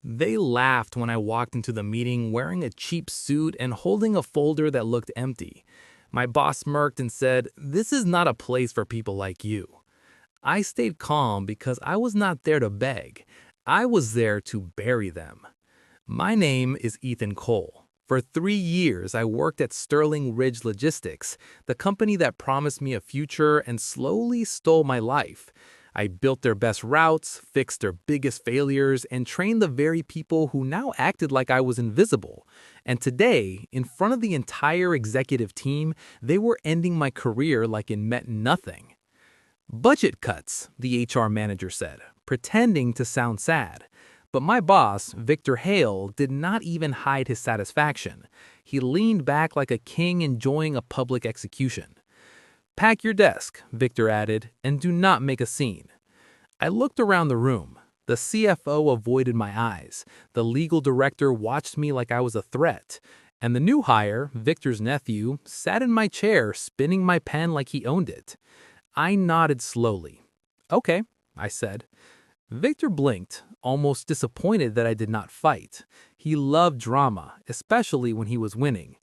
They laughed when I walked into the meeting wearing a cheap suit and holding a folder that looked empty. My boss smirked and said, "This is not a place for people like you." I stayed calm because I was not there to beg. I was there to bury them. My name is Ethan Cole. For 3 years, I worked at Sterling Ridge Logistics, the company that promised me a future and slowly stole my life. I built their best routes, fixed their biggest failures, and trained the very people who now acted like I was invisible. And today, in front of the entire executive team, they were ending my career like it meant nothing. "Budget cuts," the HR manager said, pretending to sound sad. But my boss, Victor Hale, did not even hide his satisfaction. He leaned back like a king enjoying a public execution. "Pack your desk," Victor added, "and do not make a scene." I looked around the room. The CFO avoided my eyes. The legal director watched me like I was a threat. And the new hire, Victor's nephew, sat in my chair, spinning my pen like he owned it. I nodded slowly. "Okay," I said. Victor blinked, almost disappointed that I did not fight. He loved drama, especially when he was winning.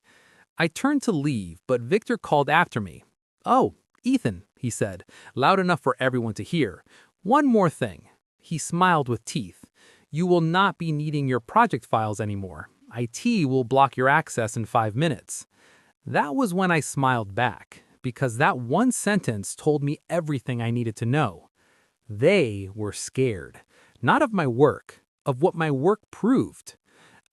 I turned to leave, but Victor called after me. "Oh, Ethan," he said, loud enough for everyone to hear. "One more thing." He smiled with teeth. "You will not be needing your project files anymore. IT will block your access in 5 minutes." That was when I smiled back, because that one sentence told me everything I needed to know. They were scared, not of my work, of what my work proved.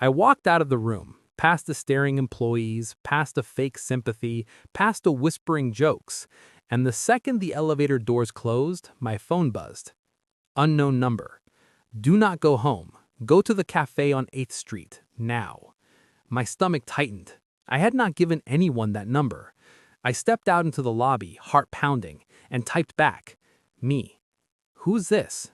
I walked out of the room, past the staring employees, past the fake sympathy, past the whispering jokes, and the second the elevator doors closed, my phone buzzed. Unknown number. "Do not go home. Go to the cafe on 8th Street, now." My stomach tightened. I had not given anyone that number. I stepped out into the lobby, heart pounding, and typed back, "Me. Who's this?"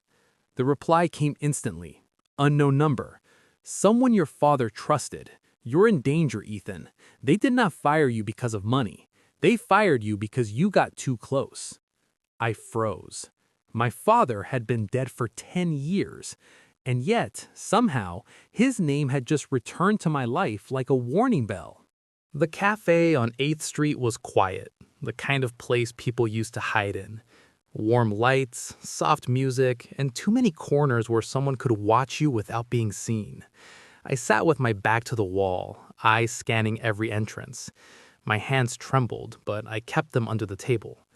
The reply came instantly. "Unknown number. Someone your father trusted. You're in danger, Ethan. They did not fire you because of money. They fired you because you got too close." I froze. My father had been dead for 10 years, and yet, somehow, his name had just returned to my life like a warning bell. The cafe on 8th Street was quiet, the kind of place people used to hide in. Warm lights, soft music, and too many corners where someone could watch you without being seen. I sat with my back to the wall, eyes scanning every entrance. My hands trembled, but I kept them under the table.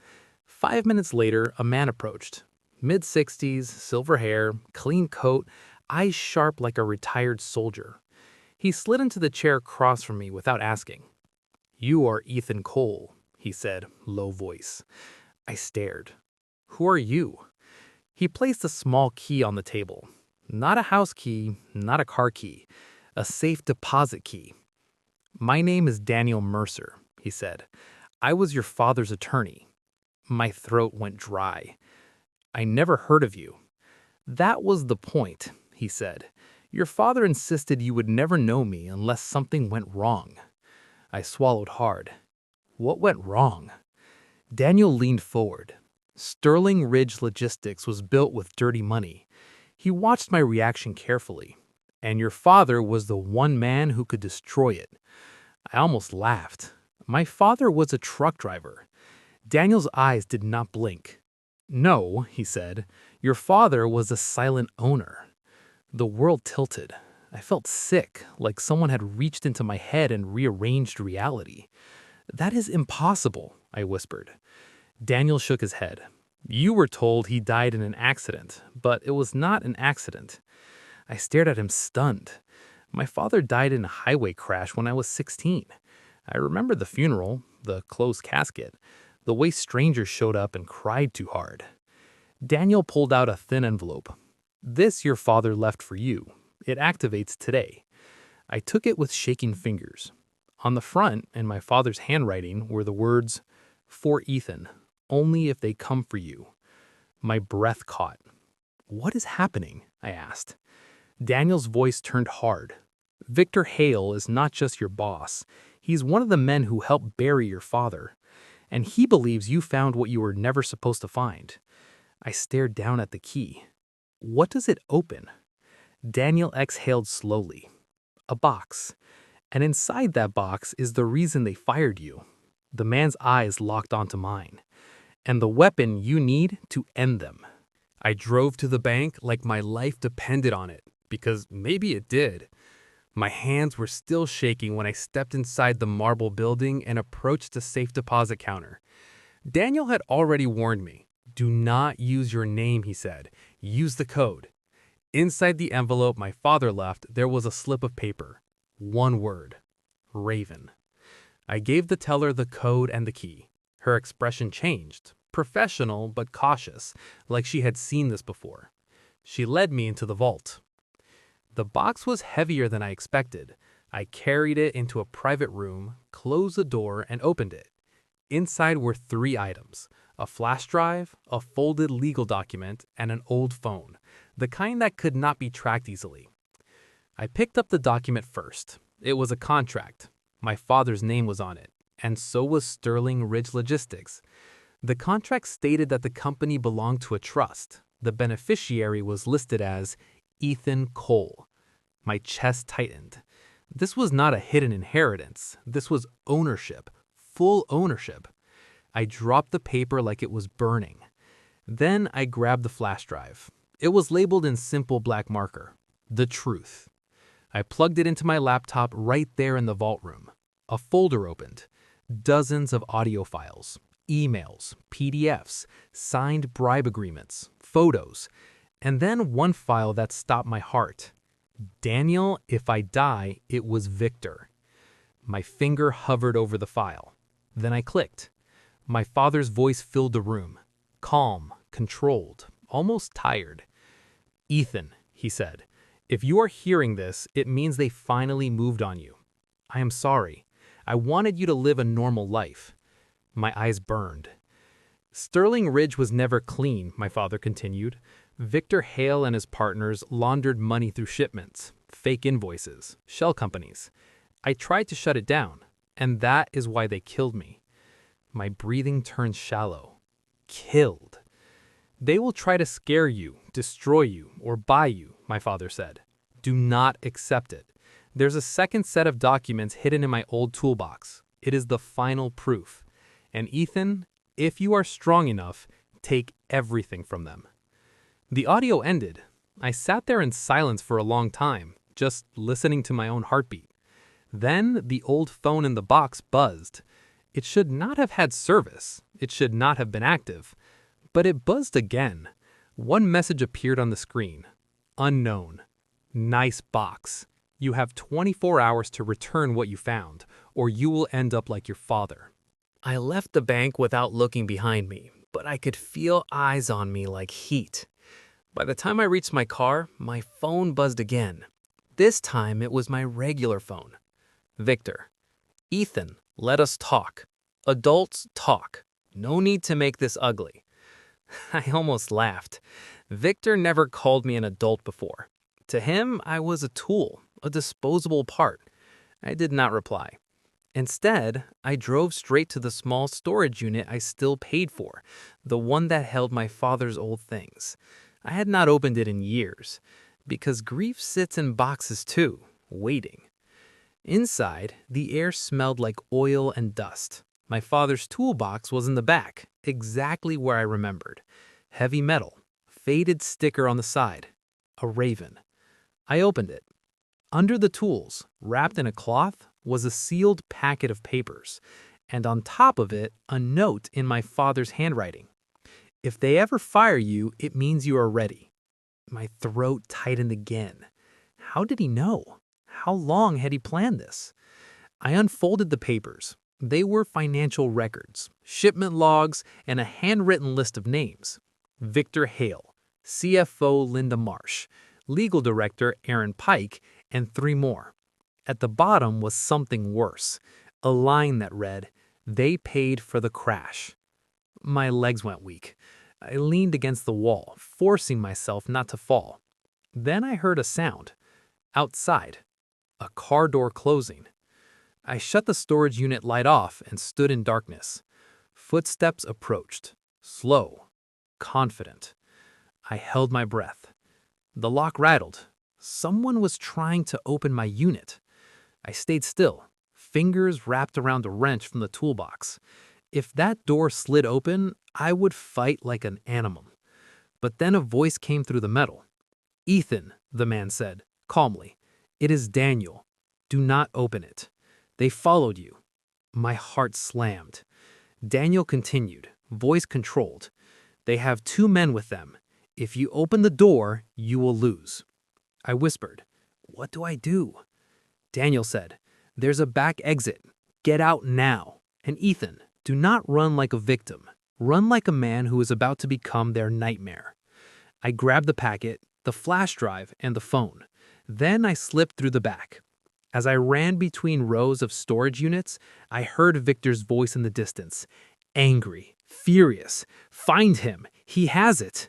5 minutes later, a man approached. Mid-60s, silver hair, clean coat, eyes sharp like a retired soldier. He slid into the chair across from me without asking. "You are Ethan Cole," he said, low voice. I stared. "Who are you?" He placed a small key on the table. Not a house key, not a car key. A safe deposit key. "My name is Daniel Mercer," he said. "I was your father's attorney." My throat went dry. "I never heard of you." "That was the point," he said. "Your father insisted you would never know me unless something went wrong." I swallowed hard. What went wrong? Daniel leaned forward. Sterling Ridge Logistics was built with dirty money. He watched my reaction carefully. "And your father was the one man who could destroy it." I almost laughed. My father was a truck driver. Daniel's eyes did not blink. "No," he said. "Your father was a silent owner." The world tilted. I felt sick, like someone had reached into my head and rearranged reality. "That is impossible," I whispered. Daniel shook his head. "You were told he died in an accident, but it was not an accident." I stared at him stunned. My father died in a highway crash when I was 16. I remember the funeral, the closed casket, the way strangers showed up and cried too hard. Daniel pulled out a thin envelope. "This your father left for you. It activates today." I took it with shaking fingers. On the front, in my father's handwriting, were the words, "For Ethan, only if they come for you." My breath caught. "What is happening?" I asked. Daniel's voice turned hard. "Victor Hale is not just your boss. He's one of the men who helped bury your father. And he believes you found what you were never supposed to find." I stared down at the key. "What does it open?" Daniel exhaled slowly. A box. And inside that box is the reason they fired you. The man's eyes locked onto mine. And the weapon you need to end them. I drove to the bank like my life depended on it, because maybe it did. My hands were still shaking when I stepped inside the marble building and approached the safe deposit counter. Daniel had already warned me. Do not use your name, he said. Use the code. Inside the envelope my father left, there was a slip of paper. One word. Raven. I gave the teller the code and the key. Her expression changed. Professional but cautious, like she had seen this before. She led me into the vault. The box was heavier than I expected. I carried it into a private room, closed the door, and opened it. Inside were 3 items: a flash drive, a folded legal document, and an old phone, the kind that could not be tracked easily. I picked up the document first. It was a contract. My father's name was on it, and so was Sterling Ridge Logistics. The contract stated that the company belonged to a trust. The beneficiary was listed as Ethan Cole. My chest tightened. This was not a hidden inheritance. This was ownership, full ownership. I dropped the paper like it was burning. Then I grabbed the flash drive. It was labeled in simple black marker, The Truth. I plugged it into my laptop right there in the vault room. A folder opened. Dozens of audio files, emails, PDFs, signed bribe agreements, photos, and then one file that stopped my heart. Daniel, if I die, it was Victor. My finger hovered over the file. Then I clicked. My father's voice filled the room. Calm, controlled, almost tired. Ethan, he said, if you are hearing this, it means they finally moved on you. I am sorry. I wanted you to live a normal life. My eyes burned. Sterling Ridge was never clean, my father continued. Victor Hale and his partners laundered money through shipments, fake invoices, shell companies. I tried to shut it down, and that is why they killed me. My breathing turned shallow. Killed. They will try to scare you, destroy you, or buy you, my father said. Do not accept it. There's a second set of documents hidden in my old toolbox. It is the final proof. And Ethan, if you are strong enough, take everything from them. The audio ended. I sat there in silence for a long time, just listening to my own heartbeat. Then the old phone in the box buzzed. It should not have had service. It should not have been active. But it buzzed again. One message appeared on the screen. Unknown. Nice box. You have 24 hours to return what you found, or you will end up like your father. I left the bank without looking behind me, but I could feel eyes on me like heat. By the time I reached my car, my phone buzzed again. This time it was my regular phone. Victor. Ethan, let us talk. Adults talk. No need to make this ugly. I almost laughed. Victor never called me an adult before. To him, I was a tool, a disposable part. I did not reply. Instead, I drove straight to the small storage unit I still paid for, the one that held my father's old things. I had not opened it in years, because grief sits in boxes too, waiting. Inside, the air smelled like oil and dust. My father's toolbox was in the back, exactly where I remembered. Heavy metal, faded sticker on the side, a raven. I opened it. Under the tools, wrapped in a cloth, was a sealed packet of papers, and on top of it, a note in my father's handwriting. If they ever fire you, it means you are ready. My throat tightened again. How did he know? How long had he planned this? I unfolded the papers. They were financial records, shipment logs, and a handwritten list of names. Victor Hale, CFO Linda Marsh, Legal Director Aaron Pike, and 3 more. At the bottom was something worse, a line that read, "They paid for the crash." My legs went weak. I leaned against the wall, forcing myself not to fall. Then I heard a sound. Outside, a car door closing. I shut the storage unit light off and stood in darkness. Footsteps approached, slow, confident. I held my breath. The lock rattled. Someone was trying to open my unit. I stayed still, fingers wrapped around a wrench from the toolbox. If that door slid open, I would fight like an animal. But then a voice came through the metal. "Ethan," the man said, calmly, "it is Daniel. Do not open it. They followed you." My heart slammed. Daniel continued, voice controlled. "They have 2 men with them. If you open the door, you will lose." I whispered, "What do I do?" Daniel said, "There's a back exit. Get out now. And Ethan, do not run like a victim. Run like a man who is about to become their nightmare." I grabbed the packet, the flash drive, and the phone. Then I slipped through the back. As I ran between rows of storage units, I heard Victor's voice in the distance. Angry, furious. "Find him. He has it."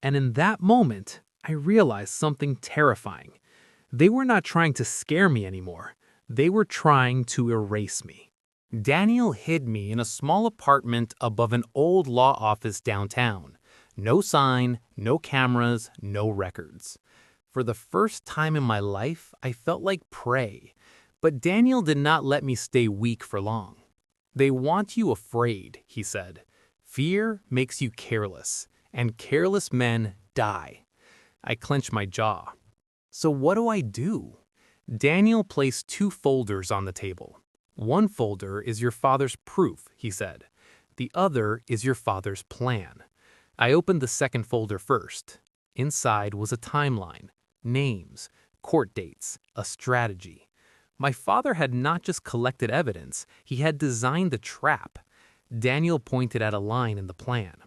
And in that moment, I realized something terrifying. They were not trying to scare me anymore. They were trying to erase me. Daniel hid me in a small apartment above an old law office downtown. No sign, no cameras, no records. For the first time in my life, I felt like prey. But Daniel did not let me stay weak for long. "They want you afraid," he said. "Fear makes you careless, and careless men die." I clenched my jaw. So what do I do? Daniel placed 2 folders on the table. "One folder is your father's proof," he said. "The other is your father's plan." I opened the second folder first. Inside was a timeline, names, court dates, a strategy. My father had not just collected evidence, he had designed the trap. Daniel pointed at a line in the plan.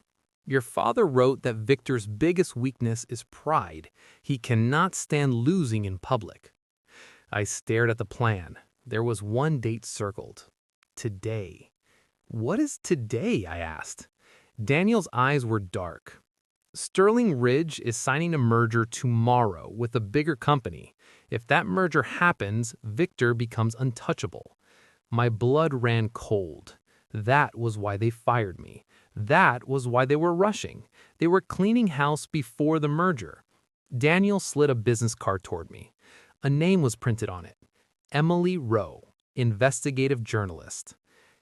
"Your father wrote that Victor's biggest weakness is pride. He cannot stand losing in public." I stared at the plan. There was one date circled. Today. "What is today?" I asked. Daniel's eyes were dark. "Sterling Ridge is signing a merger tomorrow with a bigger company. If that merger happens, Victor becomes untouchable." My blood ran cold. That was why they fired me. That was why they were rushing. They were cleaning house before the merger. Daniel slid a business card toward me. A name was printed on it. Emily Rowe, investigative journalist.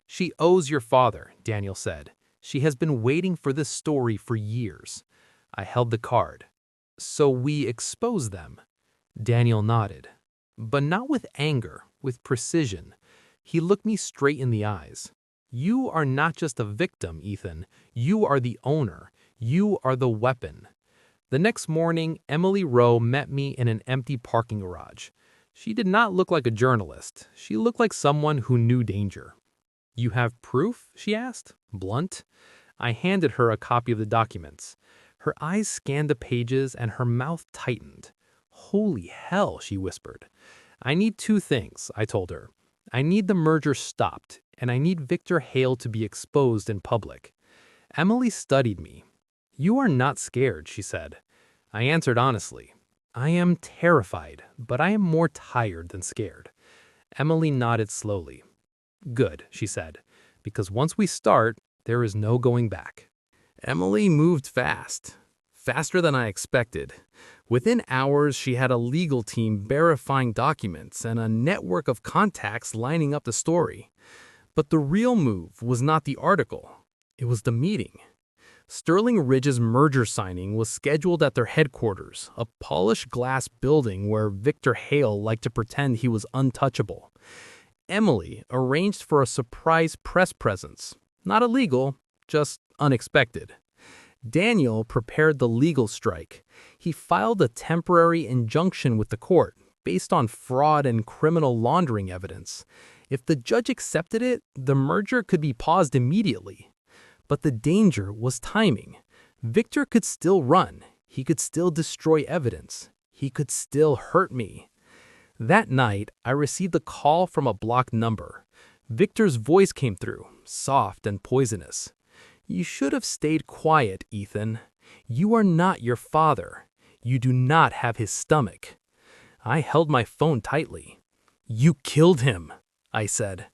"She owes your father," Daniel said. "She has been waiting for this story for years." I held the card. "So we expose them?" Daniel nodded. But not with anger, with precision. He looked me straight in the eyes. "You are not just a victim, Ethan. You are the owner. You are the weapon." The next morning, Emily Rowe met me in an empty parking garage. She did not look like a journalist. She looked like someone who knew danger. "You have proof?" she asked, blunt. I handed her a copy of the documents. Her eyes scanned the pages and her mouth tightened. "Holy hell," she whispered. "I need 2 things," I told her. "I need the merger stopped, and I need Victor Hale to be exposed in public." Emily studied me. "You are not scared," she said. I answered honestly. "I am terrified, but I am more tired than scared." Emily nodded slowly. "Good," she said, "because once we start, there is no going back." Emily moved fast, faster than I expected. Within hours, she had a legal team verifying documents and a network of contacts lining up the story. But the real move was not the article. It was the meeting. Sterling Ridge's merger signing was scheduled at their headquarters, a polished glass building where Victor Hale liked to pretend he was untouchable. Emily arranged for a surprise press presence. Not illegal, just unexpected. Daniel prepared the legal strike. He filed a temporary injunction with the court based on fraud and criminal laundering evidence. If the judge accepted it, the merger could be paused immediately. But the danger was timing. Victor could still run. He could still destroy evidence. He could still hurt me. That night, I received a call from a blocked number. Victor's voice came through, soft and poisonous. "You should have stayed quiet, Ethan. You are not your father. You do not have his stomach." I held my phone tightly. "You killed him," I said.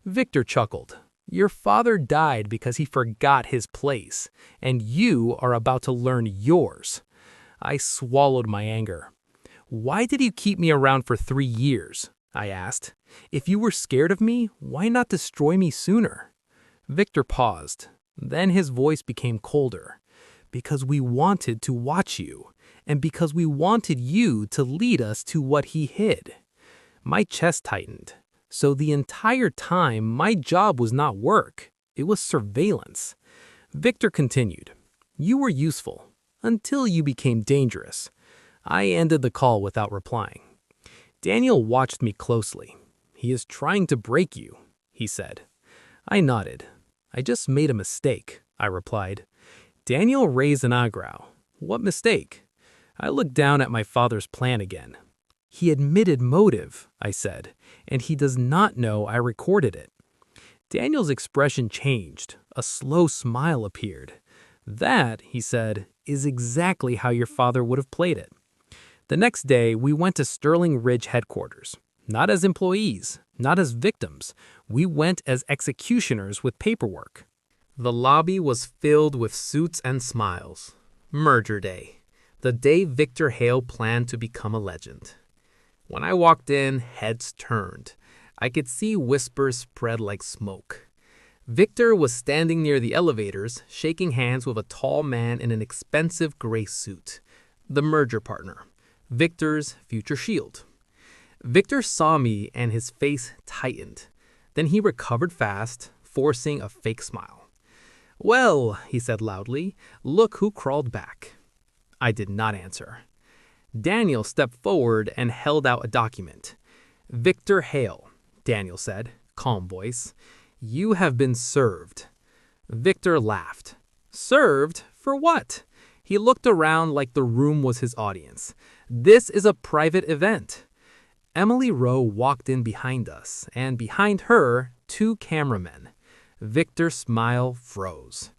Victor chuckled. "Your father died because he forgot his place, and you are about to learn yours." I swallowed my anger. "Why did you keep me around for 3 years?" I asked. "If you were scared of me, why not destroy me sooner?" Victor paused. Then his voice became colder. "Because we wanted to watch you, and because we wanted you to lead us to what he hid." My chest tightened. So the entire time, my job was not work. It was surveillance. Victor continued, "You were useful, until you became dangerous." I ended the call without replying. Daniel watched me closely. "He is trying to break you," he said. I nodded. "I just made a mistake," I replied. Daniel raised an eyebrow. "What mistake?" I looked down at my father's plan again. "He admitted motive," I said, "and he does not know I recorded it." Daniel's expression changed. A slow smile appeared. "That," he said, "is exactly how your father would have played it." The next day, we went to Sterling Ridge headquarters. Not as employees, not as victims. We went as executioners with paperwork. The lobby was filled with suits and smiles. Merger day. The day Victor Hale planned to become a legend. When I walked in, heads turned. I could see whispers spread like smoke. Victor was standing near the elevators, shaking hands with a tall man in an expensive gray suit. The merger partner. Victor's future shield. Victor saw me and his face tightened. Then he recovered fast, forcing a fake smile. "Well," he said loudly, "look who crawled back." I did not answer. Daniel stepped forward and held out a document. "Victor Hale," Daniel said, calm voice, "you have been served." Victor laughed. "Served? For what?" He looked around like the room was his audience. "This is a private event." Emily Rowe walked in behind us, and behind her, 2 cameramen. Victor's smile froze.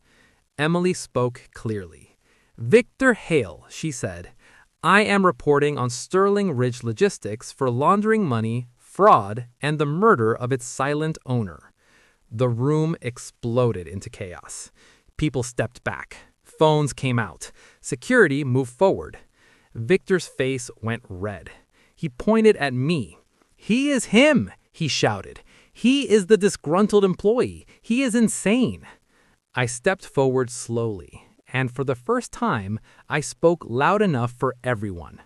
Emily spoke clearly. "Victor Hale," she said, "I am reporting on Sterling Ridge Logistics for laundering money, fraud, and the murder of its silent owner." The room exploded into chaos. People stepped back. Phones came out. Security moved forward. Victor's face went red. He pointed at me. "He is him," he shouted. "He is the disgruntled employee. He is insane." I stepped forward slowly, and for the first time, I spoke loud enough for everyone.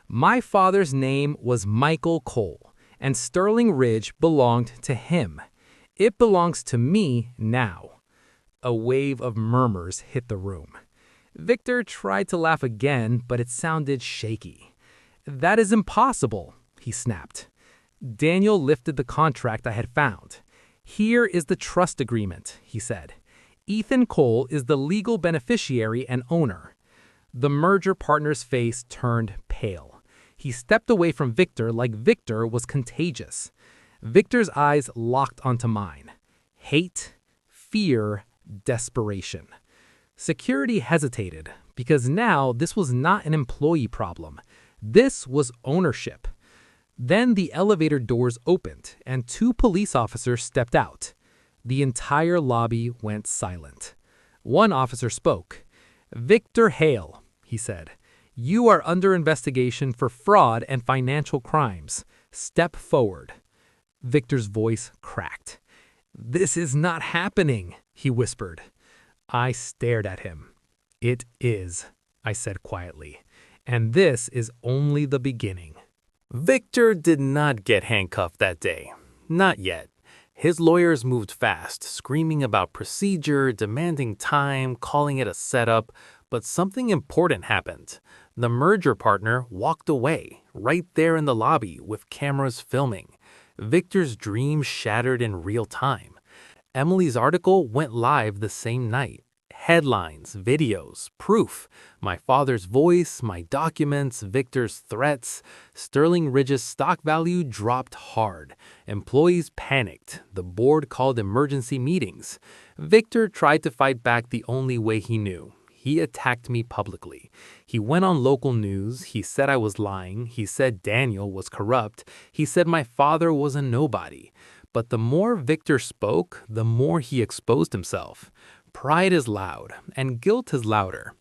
My father's name was Michael Cole, and Sterling Ridge belonged to him. It belongs to me now. A wave of murmurs hit the room. Victor tried to laugh again, but it sounded shaky. "That is impossible," he snapped. Daniel lifted the contract I had found. "Here is the trust agreement," he said. "Ethan Cole is the legal beneficiary and owner." The merger partner's face turned pale. He stepped away from Victor like Victor was contagious. Victor's eyes locked onto mine. Hate, fear, desperation. Security hesitated, because now this was not an employee problem. This was ownership. Then the elevator doors opened, and 2 police officers stepped out. The entire lobby went silent. One officer spoke. "Victor Hale," he said, "you are under investigation for fraud and financial crimes. Step forward." Victor's voice cracked. "This is not happening," he whispered. I stared at him. "It is," I said quietly, "and this is only the beginning." Victor did not get handcuffed that day. Not yet. His lawyers moved fast, screaming about procedure, demanding time, calling it a setup, but something important happened. The merger partner walked away, right there in the lobby with cameras filming. Victor's dream shattered in real time. Emily's article went live the same night. Headlines, videos, proof. My father's voice, my documents, Victor's threats. Sterling Ridge's stock value dropped hard. Employees panicked. The board called emergency meetings. Victor tried to fight back the only way he knew. He attacked me publicly. He went on local news. He said I was lying. He said Daniel was corrupt. He said my father was a nobody. But the more Victor spoke, the more he exposed himself. Pride is loud, and guilt is louder.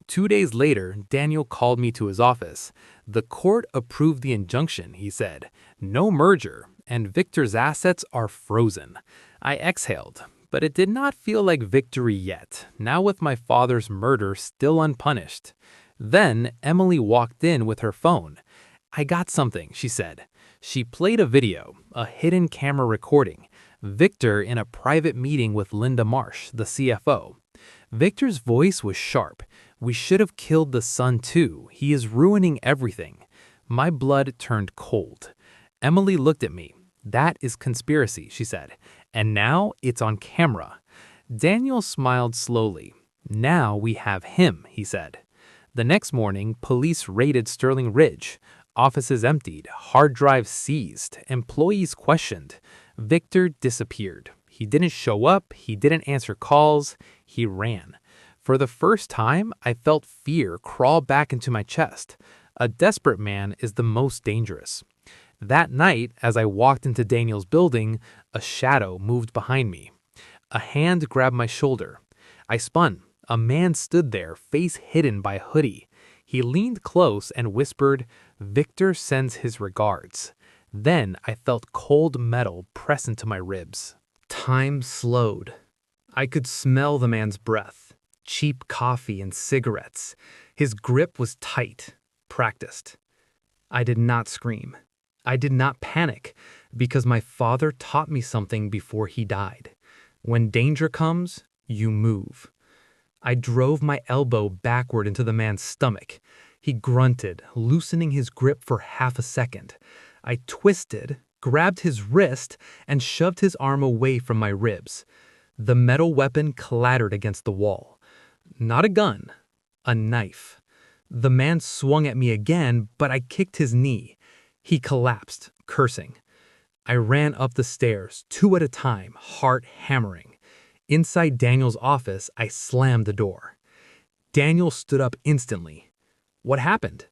2 days later, Daniel called me to his office. The court approved the injunction, he said. No merger, and Victor's assets are frozen. I exhaled, but it did not feel like victory yet, now with my father's murder still unpunished. Then Emily walked in with her phone. I got something, she said. She played a video, a hidden camera recording. Victor in a private meeting with Linda Marsh, the CFO. Victor's voice was sharp. We should have killed the son too. He is ruining everything. My blood turned cold. Emily looked at me. That is conspiracy, she said. And now it's on camera. Daniel smiled slowly. Now we have him, he said. The next morning, police raided Sterling Ridge. Offices emptied, hard drives seized, employees questioned. Victor disappeared. He didn't show up, he didn't answer calls, he ran. For the first time, I felt fear crawl back into my chest. A desperate man is the most dangerous. That night, as I walked into Daniel's building, a shadow moved behind me. A hand grabbed my shoulder. I spun. A man stood there, face hidden by a hoodie. He leaned close and whispered, "Victor sends his regards." Then I felt cold metal press into my ribs. Time slowed. I could smell the man's breath, cheap coffee and cigarettes. His grip was tight, practiced. I did not scream. I did not panic, because my father taught me something before he died. When danger comes, you move. I drove my elbow backward into the man's stomach. He grunted, loosening his grip for half a second. I twisted, grabbed his wrist, and shoved his arm away from my ribs. The metal weapon clattered against the wall. Not a gun, a knife. The man swung at me again, but I kicked his knee. He collapsed, cursing. I ran up the stairs, 2 at a time, heart hammering. Inside Daniel's office, I slammed the door. Daniel stood up instantly. What happened?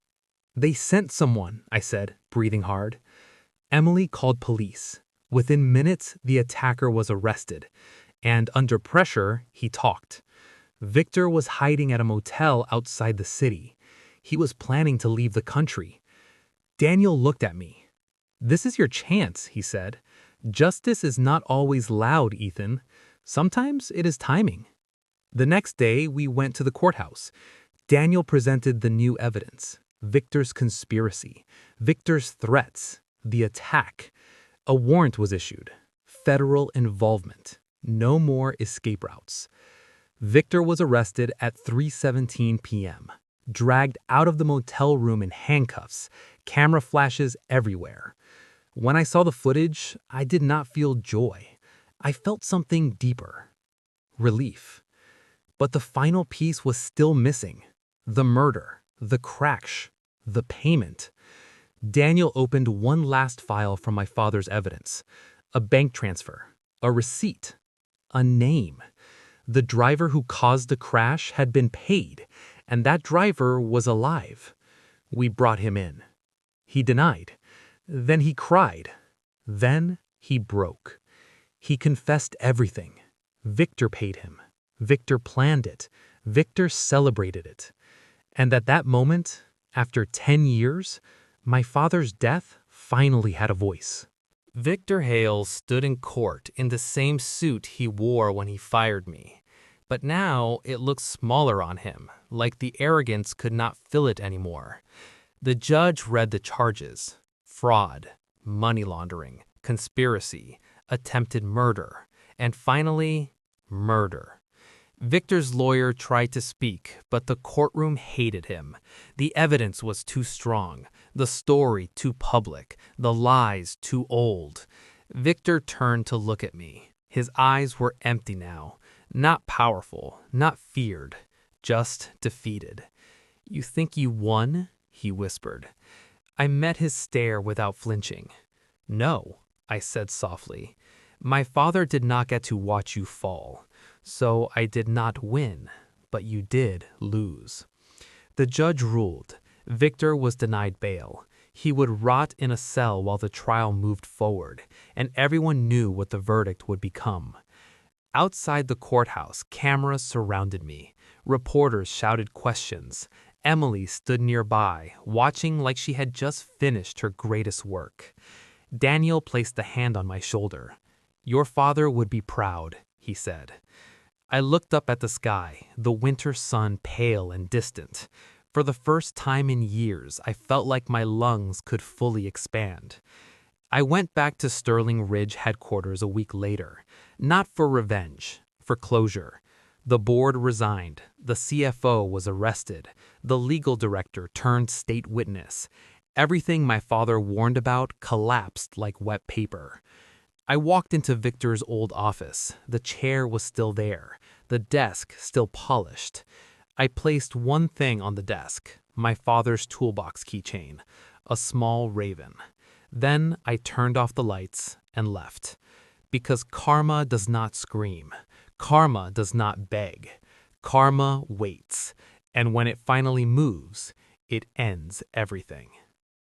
They sent someone, I said, breathing hard. Emily called police. Within minutes, the attacker was arrested. And under pressure, he talked. Victor was hiding at a motel outside the city. He was planning to leave the country. Daniel looked at me. This is your chance, he said. Justice is not always loud, Ethan. Sometimes it is timing. The next day, we went to the courthouse. Daniel presented the new evidence. Victor's conspiracy, Victor's threats, the attack. A warrant was issued. Federal involvement. No more escape routes. Victor was arrested at 3:17 p.m., dragged out of the motel room in handcuffs, camera flashes everywhere. When I saw the footage, I did not feel joy. I felt something deeper. Relief. But the final piece was still missing. The murder, the crash, the payment. Daniel opened one last file from my father's evidence. A bank transfer, a receipt, a name. The driver who caused the crash had been paid, and that driver was alive. We brought him in. He denied. Then he cried. Then he broke. He confessed everything. Victor paid him. Victor planned it. Victor celebrated it. And at that moment, after 10 years, my father's death finally had a voice. Victor Hale stood in court in the same suit he wore when he fired me. But now it looked smaller on him, like the arrogance could not fill it anymore. The judge read the charges: fraud, money laundering, conspiracy, attempted murder, and finally, murder. Victor's lawyer tried to speak, but the courtroom hated him. The evidence was too strong, the story too public, the lies too old. Victor turned to look at me. His eyes were empty now, not powerful, not feared, just defeated. "You think you won?" he whispered. I met his stare without flinching. "No," I said softly. "My father did not get to watch you fall. So I did not win, but you did lose." The judge ruled. Victor was denied bail. He would rot in a cell while the trial moved forward, and everyone knew what the verdict would become. Outside the courthouse, cameras surrounded me. Reporters shouted questions. Emily stood nearby, watching like she had just finished her greatest work. Daniel placed a hand on my shoulder. "Your father would be proud," he said. I looked up at the sky, the winter sun pale and distant. For the first time in years, I felt like my lungs could fully expand. I went back to Sterling Ridge headquarters a week later, not for revenge, for closure. The board resigned, the CFO was arrested, the legal director turned state witness. Everything my father warned about collapsed like wet paper. I walked into Victor's old office. The chair was still there, the desk still polished. I placed one thing on the desk, my father's toolbox keychain, a small raven. Then I turned off the lights and left. Because karma does not scream. Karma does not beg. Karma waits. And when it finally moves, it ends everything.